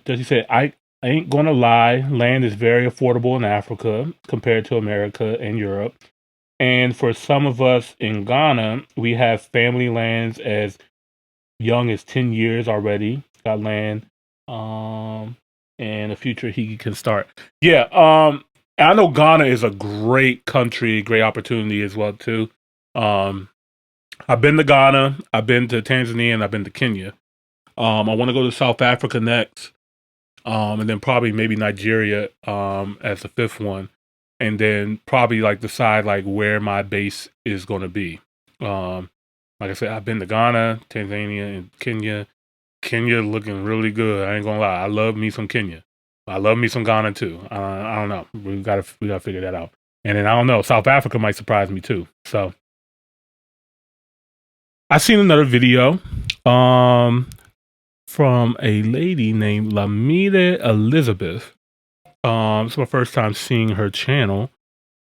Does he say, I ain't gonna lie, land is very affordable in Africa compared to America and Europe. And for some of us in Ghana, we have family lands as young as 10 years already. Got land. In the future he can start. Yeah, I know Ghana is a great country, great opportunity as well too. I've been to Ghana, I've been to Tanzania, and I've been to Kenya. I want to go to South Africa next, and then probably maybe Nigeria as the fifth one, and then probably like decide like where my base is going to be. Like I said, I've been to Ghana, Tanzania, and Kenya. Kenya looking really good. I ain't gonna lie. I love me some Kenya. I love me some Ghana too. I don't know. We gotta figure that out. And then I don't know. South Africa might surprise me too. So I seen another video from a lady named Lámidé Elizabeth. It's my first time seeing her channel.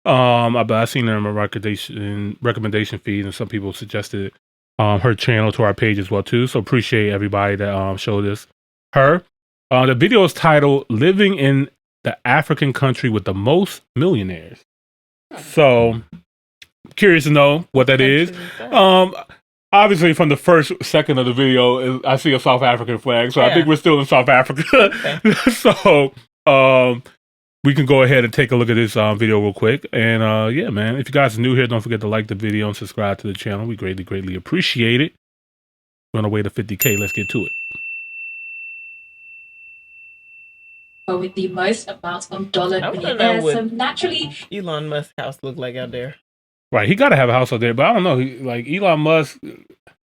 But I seen her in my recommendation feed, and some people suggested her channel to our page as well too. So appreciate everybody that showed this. Her. The video is titled "Living in the African Country with the Most Millionaires." So curious to know what that is. Obviously, from the first second of the video, I see a South African flag, so I think we're still in South Africa. Okay. So we can go ahead and take a look at this video real quick. And yeah, man, if you guys are new here, don't forget to like the video and subscribe to the channel. We greatly appreciate it. We're on our way to 50K. Let's get to it. With the most amount of dollar millionaires. So naturally, Elon Musk's house look like out there. Right, he got to have a house out there, but I don't know. Like Elon Musk,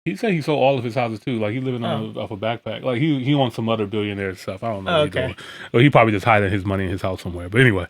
he said he sold all of his houses too. Like he living off a backpack. Like he owns some other billionaire stuff. I don't know. What he's doing. Well, he probably just hiding his money in his house somewhere. But anyway.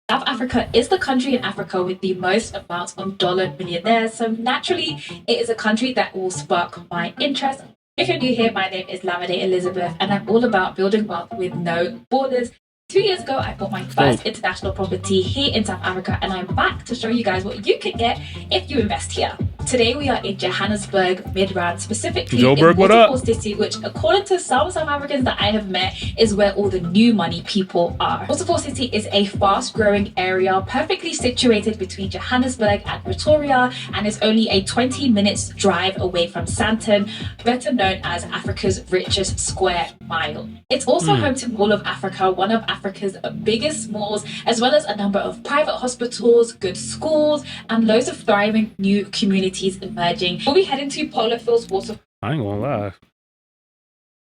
South Africa is the country in Africa with the most amount of dollar millionaires. So naturally, it is a country that will spark my interest. If you're new here, my name is Lámidé Elizabeth, and I'm all about building wealth with no borders. 2 years ago, I bought my first international property here in South Africa, and I'm back to show you guys what you can get if you invest here. Today, we are in Johannesburg, Midrand, specifically in Waterfall City, which, according to some South Africans that I have met, is where all the new money people are. Waterfall City is a fast-growing area, perfectly situated between Johannesburg and Pretoria, and is only a 20 minutes drive away from Sandton, better known as Africa's richest square mile. It's also home to Mall of Africa, one of Africa's biggest malls, as well as a number of private hospitals, good schools, and loads of thriving new communities emerging. We'll be heading to Polofields Waterfall. I ain't gonna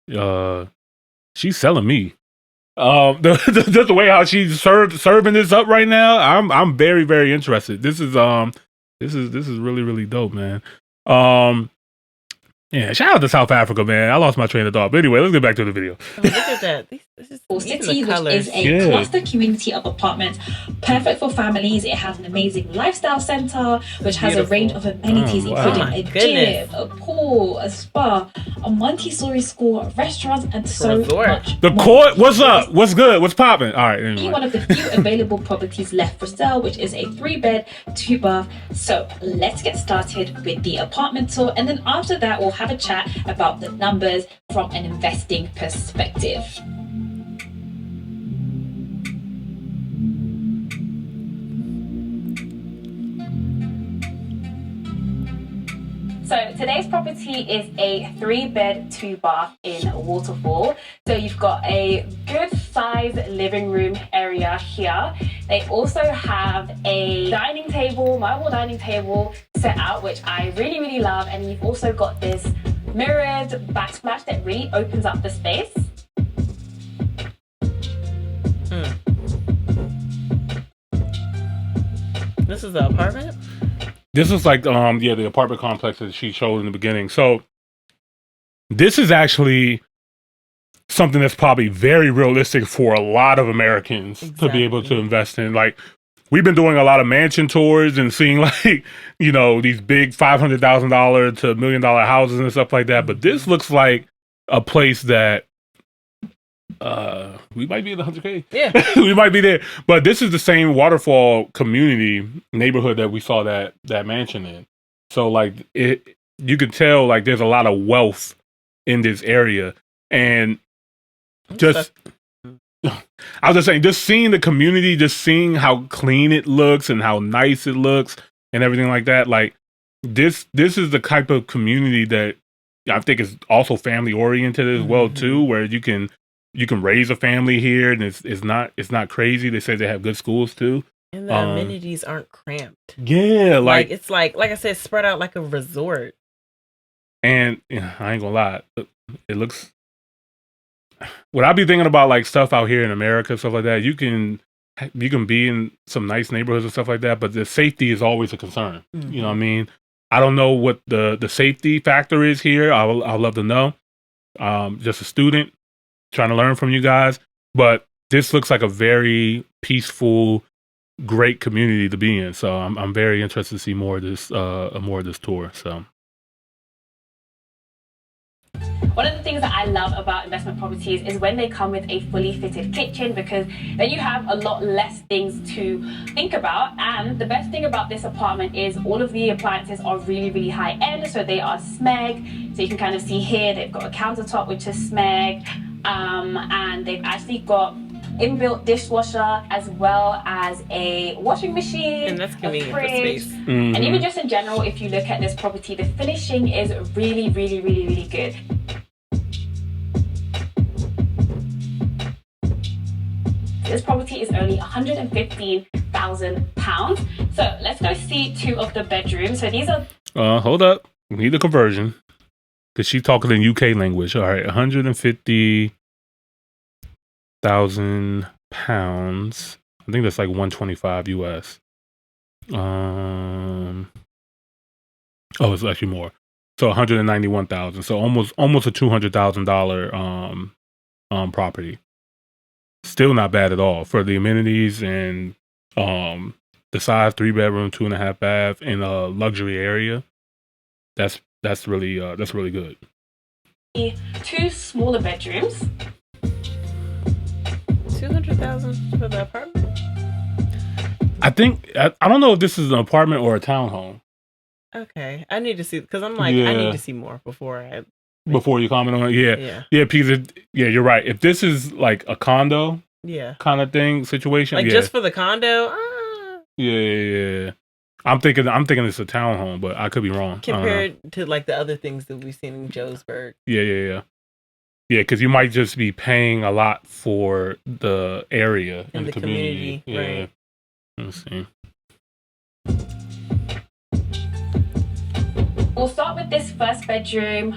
lie. She's selling me. The way how she's serving this up right now, I'm very interested. This is really dope, man. Yeah, shout out to South Africa, man. I lost my train of thought. But anyway, let's get back to the video. Oh, look at that. This is City, which is a cluster community of apartments, perfect for families. It has an amazing lifestyle center, which has a range of amenities, including a gym, a pool, a spa, a Montessori school, restaurants, and so much The more. court, what's up? What's good? What's popping? All right. Anyway. One of the few available properties left for sale, which is a 3-bed, 2-bath. So let's get started with the apartment tour, and then after that, we'll have a chat about the numbers from an investing perspective. So today's property is a 3-bed, 2-bath in Waterfall. So you've got a good size living room area here. They also have a dining table, marble dining table set out, which I really love. And you've also got this mirrored backsplash that really opens up the space. This is the apartment? This is like the apartment complex that she showed in the beginning. So this is actually something that's probably very realistic for a lot of Americans to be able to invest in. Like, we've been doing a lot of mansion tours and seeing like, you know, these big $500,000 to $1 million houses and stuff like that. But this looks like a place that we might be in the 100K. Yeah. We might be there. But this is the same Waterfall community neighborhood that we saw that mansion in. So like you could tell like there's a lot of wealth in this area. And just, I was just saying, just seeing the community, just seeing how clean it looks and how nice it looks and everything like that. Like this is the type of community that I think is also family oriented as well too, where you can raise a family here, and it's not crazy. They say they have good schools too. And the amenities aren't cramped. Yeah, like it's like I said, spread out like a resort. And I ain't gonna lie, it looks. What I be thinking about, like stuff out here in America, stuff like that. You can be in some nice neighborhoods and stuff like that, but the safety is always a concern. You know what I mean? I don't know what the safety factor is here. I'll love to know. Just a student trying to learn from you guys, but this looks like a very peaceful, great community to be in. So I'm very interested to see more of this tour. So. One of the things that I love about investment properties is when they come with a fully fitted kitchen, because then you have a lot less things to think about. And the best thing about this apartment is all of the appliances are really, really high end. So they are SMEG. So you can kind of see here, they've got a countertop, which is SMEG. And they've actually got inbuilt dishwasher as well as a washing machine, and that's convenient a fridge, for space. And even just in general, if you look at this property, the finishing is really, really, really, really good. This property is only £115,000. So let's go see two of the bedrooms. So these are. Hold up, we need a conversion because she's talking in UK language. All right, £150,000. I think that's like 125 US. Oh, it's actually more. So 191,000. So almost a $200,000 property. Still not bad at all for the amenities and the size, 3-bedroom, 2.5 bath in a luxury area. That's really good. Two smaller bedrooms. 200,000 for the apartment. I think I don't know if this is an apartment or a townhome. Okay, I need to see because I'm like I need to see more before you comment on it. Yeah. Because you're right. If this is like a condo, kind of thing situation, like just for the condo, yeah. I'm thinking it's a townhome, but I could be wrong. Compared to like the other things that we've seen in Johannesburg. Yeah, because you might just be paying a lot for the area and the community. Yeah. Right. Let's see. We'll start with this first bedroom.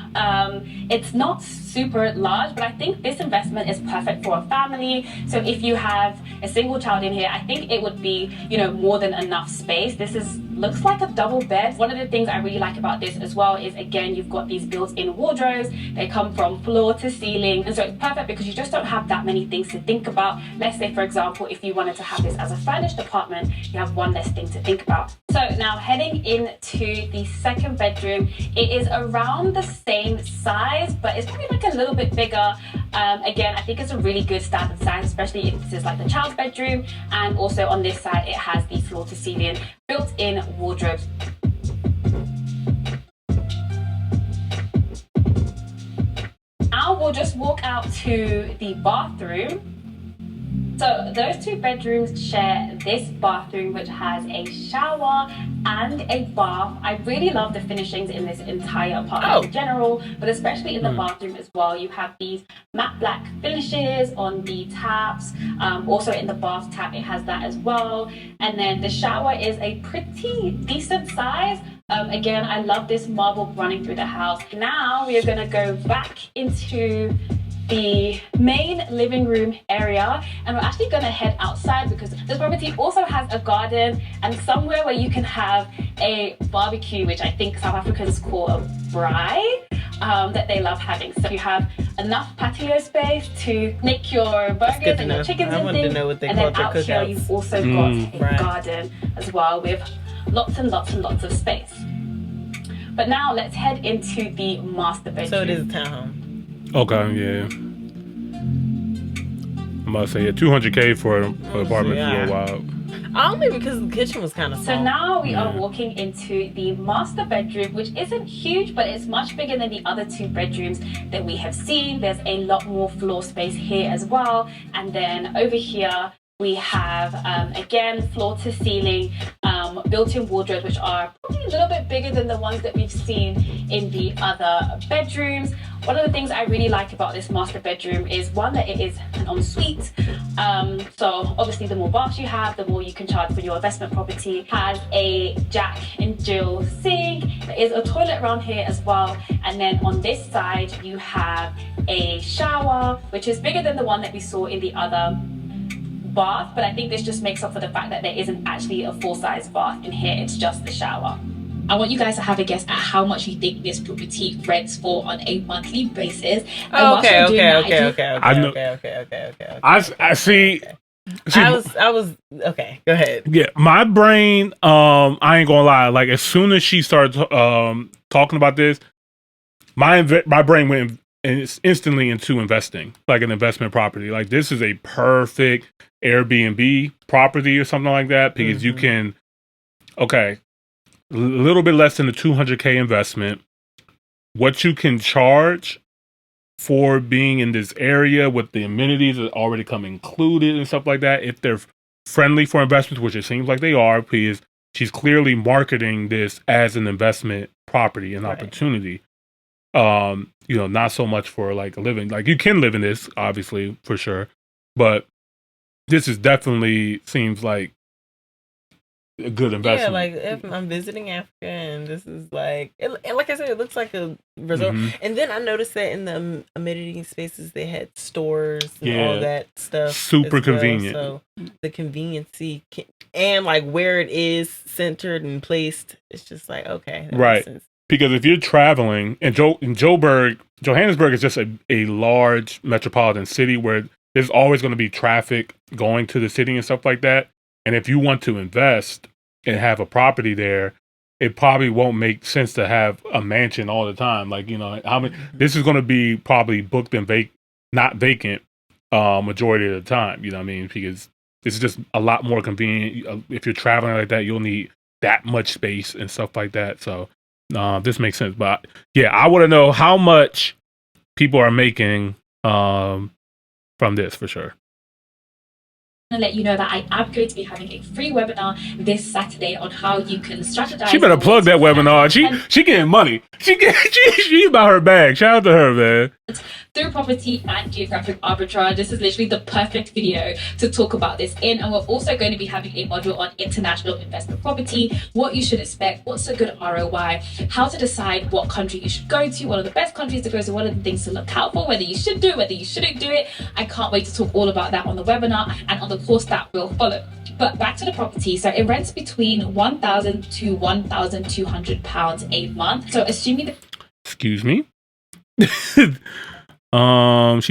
It's not super large, but I think this investment is perfect for a family. So if you have a single child in here, I think it would be, more than enough space. This looks like a double bed. One of the things I really like about this as well is, again, you've got these built-in wardrobes. They come from floor to ceiling. And so it's perfect because you just don't have that many things to think about. Let's say, for example, if you wanted to have this as a furnished apartment, you have one less thing to think about. So now heading into the second bedroom, it is around the same size, but it's probably like a little bit bigger. Again, I think it's a really good standard size, especially if this is like the child's bedroom. And also on this side, it has the floor to ceiling built-in wardrobes. Now we'll just walk out to the bathroom. So those two bedrooms share this bathroom, which has a shower and a bath. I really love the finishings in this entire apartment in general, but especially in the bathroom as well. You have these matte black finishes on the taps. Also in the bath tap, it has that as well. And then the shower is a pretty decent size. Again, I love this marble running through the house. Now we are going to go back into the main living room area, and we're actually going to head outside because this property also has a garden and somewhere where you can have a barbecue, which I think South Africans call a braai, that they love having. So you have enough patio space to make your burgers and your chickens and things. And then out here you've also got a garden as well with lots and lots and lots of space. But now let's head into the master bedroom. So it is a townhome. Okay, yeah. I must say, $200K for an apartment is a little wild. Only because the kitchen was kind of small. So now we are walking into the master bedroom, which isn't huge, but it's much bigger than the other 2 bedrooms that we have seen. There's a lot more floor space here as well. And then over here, we have, again, floor to ceiling, built-in wardrobes, which are probably a little bit bigger than the ones that we've seen in the other bedrooms. One of the things I really like about this master bedroom is, one, that it is an ensuite. So obviously the more baths you have, the more you can charge for your investment property. Has a Jack and Jill sink. There is a toilet around here as well. And then on this side, you have a shower, which is bigger than the one that we saw in the other bath, but I think this just makes up for the fact that there isn't actually a full-size bath in here. It's just the shower. I want you guys to have a guess at how much you think this property rents for on a monthly basis. Okay. I see. I was okay. Go ahead. Yeah, my brain. I ain't gonna lie. Like as soon as she started talking about this, my brain went and it's instantly into investing, like an investment property. Like this is a perfect Airbnb property or something like that because you can, a little bit less than a $200K investment. What you can charge for being in this area with the amenities that already come included and stuff like that, if they're friendly for investments, which it seems like they are, because she's clearly marketing this as an investment property and opportunity. Not so much for like a living. Like you can live in this, obviously, for sure. But this is definitely seems like a good investment. Yeah, like if I'm visiting Africa and this is like I said, it looks like a resort. And then I noticed that in the amenity spaces they had stores and all that stuff. Super convenient. So the conveniency and like where it is centered and placed, it's just like okay, that makes sense. Because if you're traveling, and Johannesburg is just a large metropolitan city where there's always going to be traffic going to the city and stuff like that. And if you want to invest and have a property there, it probably won't make sense to have a mansion all the time. Like, how many? This is going to be probably booked and not vacant majority of the time. You know what I mean? Because it's just a lot more convenient. If you're traveling like that, you'll need that much space and stuff like that. So. This makes sense, but yeah, I want to know how much people are making from this for sure. To let you know that I am going to be having a free webinar this Saturday on how you can strategize. She better plug that webinar. She getting money. She about her bag. Shout out to her, man. Through property and geographic arbitrage. This is literally the perfect video to talk about this in. And we're also going to be having a module on international investment property, what you should expect, what's a good ROI, how to decide what country you should go to, what are the best countries to go to, what are the things to look out for, whether you should do it, whether you shouldn't do it. I can't wait to talk all about that on the webinar and on the course that will follow. But back to the property. So it rents between £1,000 to £1,200 a month. So assuming that... Excuse me? She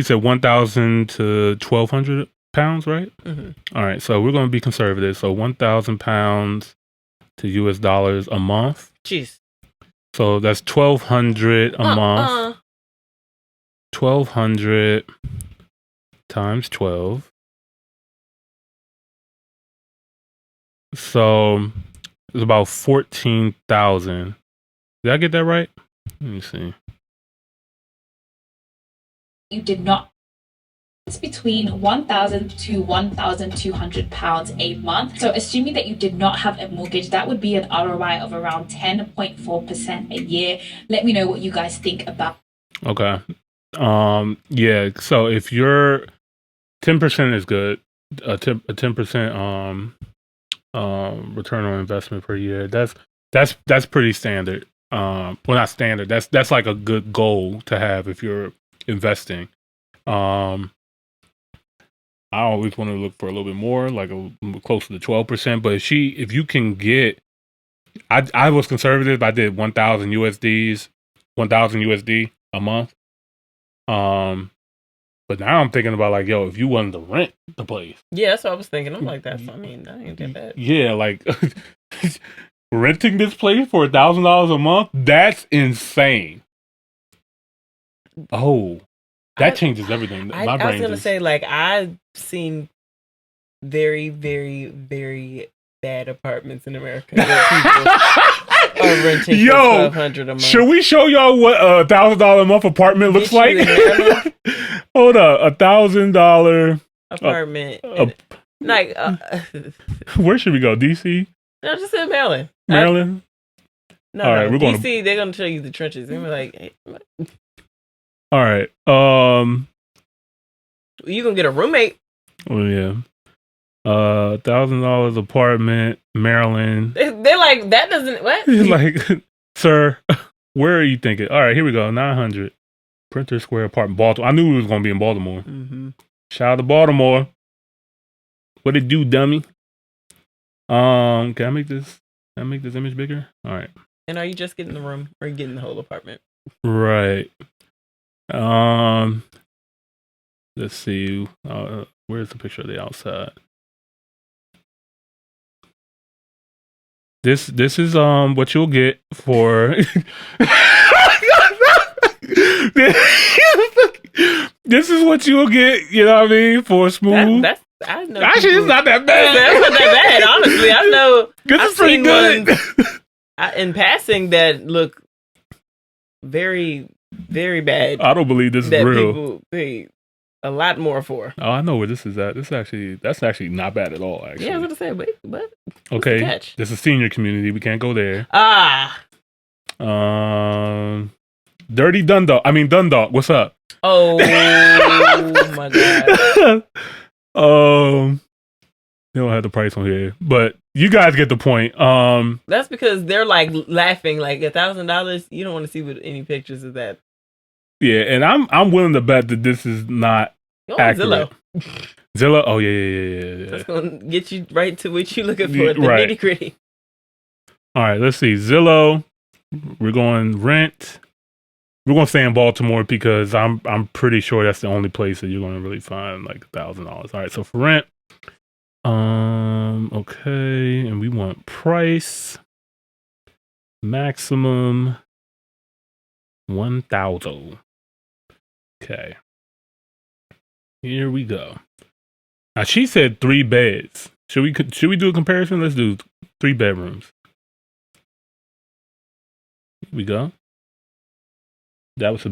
said 1,000 to 1,200 pounds, right? All right, so we're going to be conservative. So 1,000 pounds to US dollars a month. Jeez. So that's 1,200 a month. 1,200 times 12. So it's about 14,000. Did I get that right? Let me see. You did not. It's between £1,000 to £1,200 a month. So assuming that you did not have a mortgage, that would be an ROI of around 10.4% a year. Let me know what you guys think about. Okay. Yeah. So if you're 10% is good, a 10% return on investment per year. That's pretty standard. Well, not standard. That's like a good goal to have if you're investing. I always want to look for a little bit more, like closer to 12%. But if you can get, I was conservative. I did 1,000 USD a month. But now I'm thinking about like, if you wanted to rent the place. Yeah, that's what I was thinking. I'm like, that ain't that bad. Yeah, like renting this place for $1,000 a month, that's insane. Oh, that changes everything. I was gonna say, like, I've seen very, very, very bad apartments in America that people are renting for $1,200 a month. Should we show y'all what a $1,000 a month apartment looks like? Hold up, $1,000 apartment. Where should we go? DC? No, just in Maryland. Maryland? All right, we're going DC. They're gonna show you the trenches. They're like, hey. All right. You gonna get a roommate? Oh yeah. $1,000 apartment, Maryland. They're like, that doesn't what? Like, sir, where are you thinking? All right, here we go. 900 Printer Square apartment, Baltimore. I knew we was gonna be in Baltimore. Mm-hmm. Shout out to Baltimore. What it do, dummy? Can I make this image bigger? All right. And are you just getting the room or are you getting the whole apartment? Right. Let's see. Where's the picture of the outside? This is what you'll get for this is what you'll get, you know what I mean, for smooth. I know actually it's not that bad. That's not that bad, honestly. I know this is pretty good. In passing that look very, very bad. I don't believe this is real. People pay a lot more for. Oh, I know where this is at. That's actually not bad at all, actually. Yeah, I was gonna say, wait, what? Okay. This is senior community. We can't go there. Dirty Dundalk. What's up? Oh my god. They don't have the price on here, but you guys get the point. That's because they're like laughing, like $1,000. You don't want to see any pictures of that. Yeah, and I'm willing to bet that this is not accurate. Zillow. Oh yeah. That's gonna get you right to what you're looking for, the nitty gritty. All right, let's see. Zillow. We're going rent. We're gonna stay in Baltimore because I'm pretty sure that's the only place that you're gonna really find like $1,000. All right, so for rent. Okay, and we want price maximum 1,000. Okay, here we go. Now she said 3 beds. Should we do a comparison? Let's do 3 bedrooms. Here we go. That's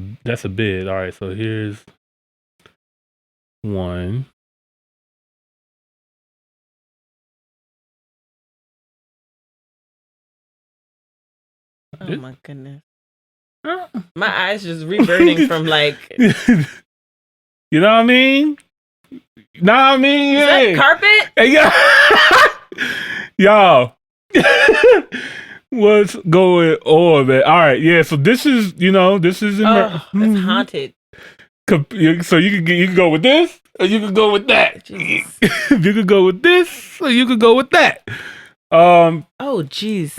a bid. All right, so here's one. Oh my goodness. My eyes just reverting from like you know what I mean? Yeah. Is that carpet? Yeah. Y'all. What's going on, man? All right, yeah. So this is in it's haunted. So you can go with this, or you can go with that. You could go with this, or you could go with that. Oh, jeez.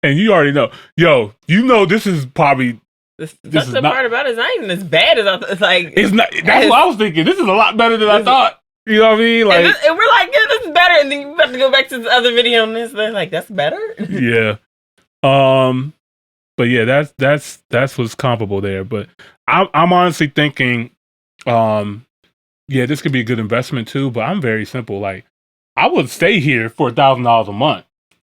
And you already know, this is probably. That's the part about it. It's not even as bad as I thought. It's like it's not. That's what I was thinking. This is a lot better than I thought. You know what I mean? Like, and we're like, yeah, this is better. And then you have to go back to the other video, and this, they're like, that's better. Yeah. But yeah, that's what's comparable there. But I'm honestly thinking, this could be a good investment too. But I'm very simple. Like, I would stay here for $1,000 a month.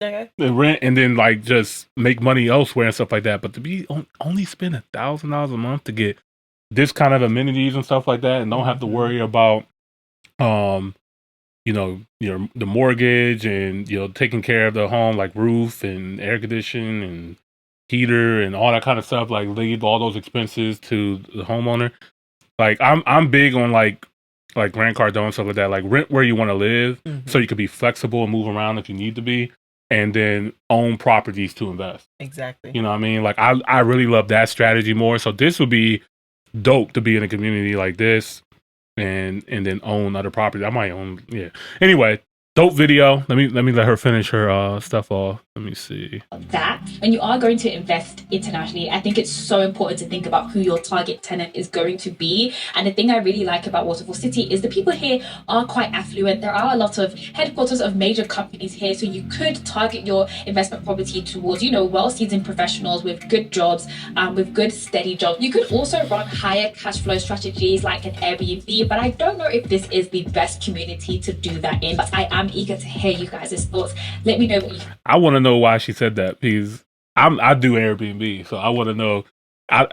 Okay. And rent, and then like just make money elsewhere and stuff like that. But to be only spend $1,000 a month to get this kind of amenities and stuff like that, and don't have to worry about, the mortgage and taking care of the home, like roof and air conditioning and heater and all that kind of stuff. Like leave all those expenses to the homeowner. Like I'm big on like Grant Cardone and stuff like that. Like rent where you want to live, so you can be flexible and move around if you need to be. And then own properties to invest. Exactly. You know what I mean? Like I really love that strategy more. So this would be dope to be in a community like this and then own other properties. I might own, yeah. Anyway, Dope video. Let me let her finish her stuff off. Let me see. That when you are going to invest internationally, I think it's so important to think about who your target tenant is going to be. And the thing I really like about Waterfall City is the people here are quite affluent. There are a lot of headquarters of major companies here, so you could target your investment property towards, well-seasoned professionals with good jobs, with good steady jobs. You could also run higher cash flow strategies like an Airbnb, but I don't know if this is the best community to do that in. But I am eager to hear you guys' thoughts. Let me know what you think. I want to know why she said that, because I do Airbnb, so I want to know. I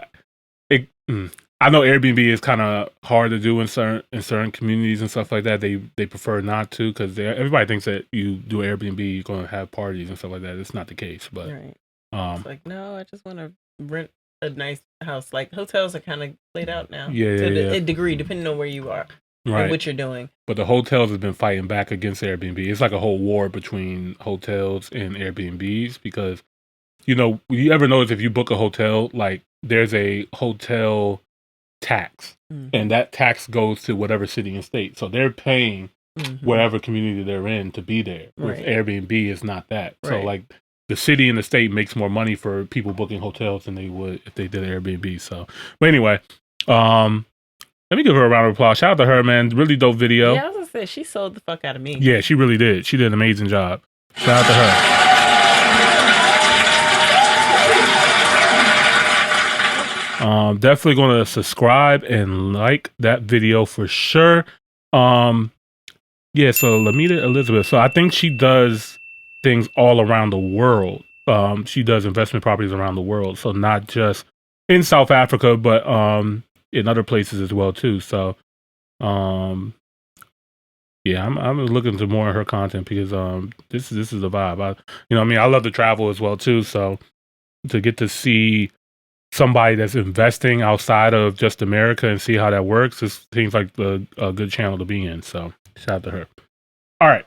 know Airbnb is kind of hard to do in certain communities and stuff like that. They prefer not to, because everybody thinks that you do Airbnb, you're going to have parties and stuff like that. It's not the case, but right. It's like, no, I just want to rent a nice house. Like hotels are kind of played out now, to a degree, depending on where you are. Right. And what you're doing. But the hotels have been fighting back against Airbnb. It's like a whole war between hotels and Airbnbs, because, you ever notice if you book a hotel, like there's a hotel tax, and that tax goes to whatever city and state. So they're paying whatever community they're in to be there. With Airbnb, it's not that. Right. So like the city and the state makes more money for people booking hotels than they would if they did Airbnb. So, but anyway, let me give her a round of applause. Shout out to her, man. Really dope video. Yeah, I was gonna say, she sold the fuck out of me. Yeah, she really did. She did an amazing job. Shout out to her. Definitely going to subscribe and like that video for sure. Yeah, so Lámidé Elizabeth. So I think she does things all around the world. She does investment properties around the world. So not just in South Africa, but in other places as well too. So yeah, I'm looking to more of her content, because this is the vibe. I love to travel as well too. So to get to see somebody that's investing outside of just America and see how that works, this seems like a good channel to be in. So shout out to her. All right.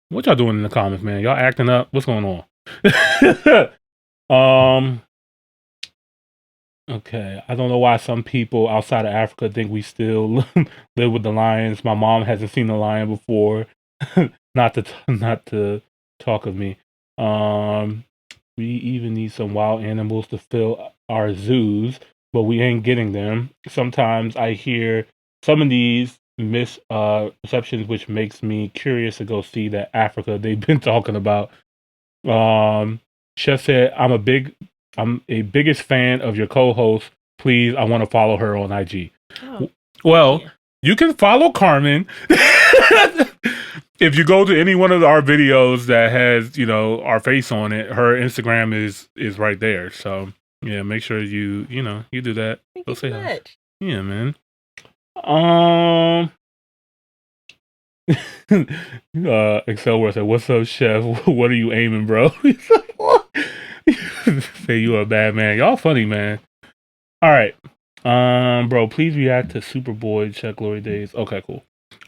What y'all doing in the comments, man? Y'all acting up? What's going on? Okay, I don't know why some people outside of Africa think we still live with the lions. My mom hasn't seen a lion before. not to talk of me. We even need some wild animals to fill our zoos, but we ain't getting them. Sometimes I hear some of these misperceptions, which makes me curious to go see that Africa they've been talking about. Chef said, I'm a biggest fan of your co-host. Please, I want to follow her on IG. Oh, well, yeah. You can follow Carmen. If you go to any one of our videos that has, our face on it, her Instagram is right there. So yeah, make sure you do that. Thank you so much. Yeah, man. Excel World said, "What's up, Chef? What are you aiming, bro?" Say you a bad man. Y'all funny, man. All right. Bro, please react to Superboy Check Glory Days. Okay, cool.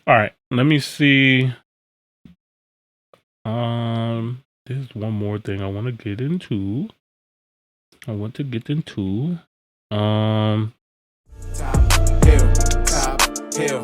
All right. Let me see. There's one more thing I want to get into. Top hill.